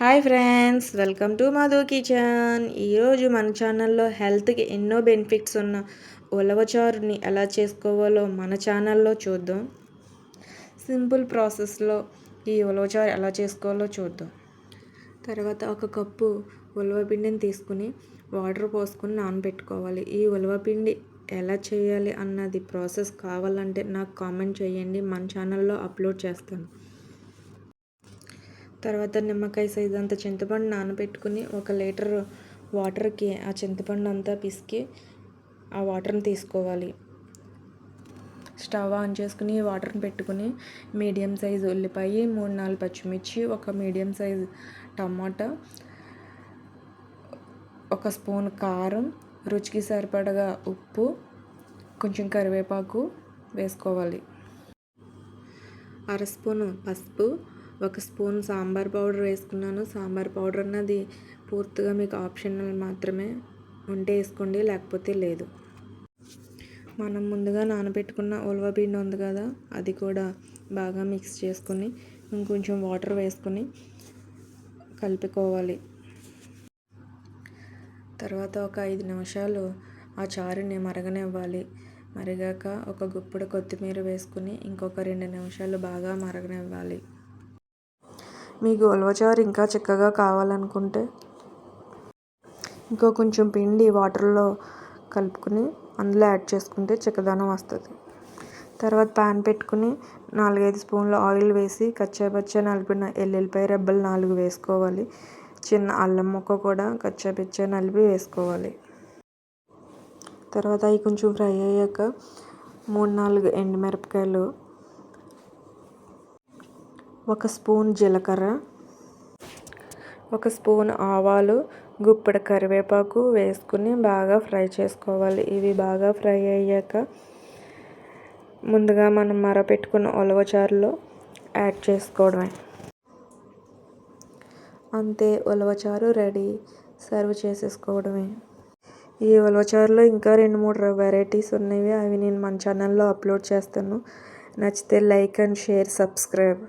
Hi friends, welcome to Madhu kitchen. ఈరోజు మన ఛానల్లో హెల్త్కి ఎన్నో బెనిఫిట్స్ ఉన్న ఉలవచారుని ఎలా చేసుకోవాలో మన ఛానల్లో చూద్దాం. సింపుల్ ప్రాసెస్లో ఈ ఉలవచారు ఎలా చేసుకోవాలో చూద్దాం. తర్వాత ఒక కప్పు ఉలవపిండిని తీసుకుని వాటర్ పోసుకుని నానబెట్టుకోవాలి. ఈ ఉలవపిండి ఎలా చేయాలి అన్నది ప్రాసెస్ కావాలంటే నాకు కామెంట్ చేయండి, మన ఛానల్లో అప్లోడ్ చేస్తాను. తర్వాత నిమ్మకాయ సైజ్ అంత చింతపండు నానబెట్టుకుని 1 లీటర్ వాటర్కి ఆ చింతపండు అంతా పిసికి ఆ వాటర్ని తీసుకోవాలి. స్టవ్ ఆన్ చేసుకుని వాటర్ని పెట్టుకుని మీడియం సైజు ఉల్లిపాయ, 3-4 పచ్చిమిర్చి, ఒక మీడియం సైజు టమాటా, 1 స్పూన్ కారం, రుచికి సరిపడగా ఉప్పు, కొంచెం కరివేపాకు వేసుకోవాలి. 1/2 స్పూను పసుపు, 1 స్పూన్ సాంబార్ పౌడర్ వేసుకున్నాను. సాంబార్ పౌడర్ అన్నది పూర్తిగా మీకు ఆప్షనల్ మాత్రమే, ఉంటే వేసుకోండి, లేకపోతే లేదు. మనం ముందుగా నానబెట్టుకున్న ఉలవపిండి ఉంది కదా, అది కూడా బాగా మిక్స్ చేసుకుని ఇంకొంచెం వాటర్ వేసుకుని కలుపుకోవాలి. తర్వాత ఒక 5 నిమిషాలు ఆ చారుని మరగనివ్వాలి. మరిగాక ఒక గుప్పెడు కొత్తిమీర వేసుకుని ఇంకొక 2 నిమిషాలు బాగా మరగనివ్వాలి. మీకు ఉలవచారు ఇంకా చిక్కగా కావాలనుకుంటే ఇంకో కొంచెం పిండి వాటర్లో కలుపుకుని అందులో యాడ్ చేసుకుంటే చిక్కదనం వస్తుంది. తర్వాత ప్యాన్ పెట్టుకుని 4-5 స్పూన్ల ఆయిల్ వేసి కచ్చాపచ్చా నలిపిన ఎల్లుల్లిపాయ రెబ్బలు 4 వేసుకోవాలి. చిన్న అల్లం ముక్క కూడా కచ్చాపచ్చా నలిపి వేసుకోవాలి. తర్వాత అవి కొంచెం ఫ్రై అయ్యాక 3-4 ఎండుమిరపకాయలు, 1 స్పూన్ జీలకర్ర, 1 స్పూన్ ఆవాలు, గుప్పెడు కరివేపాకు వేసుకుని బాగా ఫ్రై చేసుకోవాలి. ఇవి బాగా ఫ్రై అయ్యాక ముందుగా మనం మరపెట్టుకున్న ఉలవచారులో యాడ్ చేసుకోవడమే. అంతే, ఉలవచారు రెడీ. సర్వ్ చేసేసుకోవడమే. ఈ ఉలవచారులో ఇంకా 2-3 వెరైటీస్ ఉన్నవి, అవి నేను మన ఛానల్లో అప్లోడ్ చేస్తాను. నచ్చితే లైక్ అండ్ షేర్, సబ్స్క్రైబ్.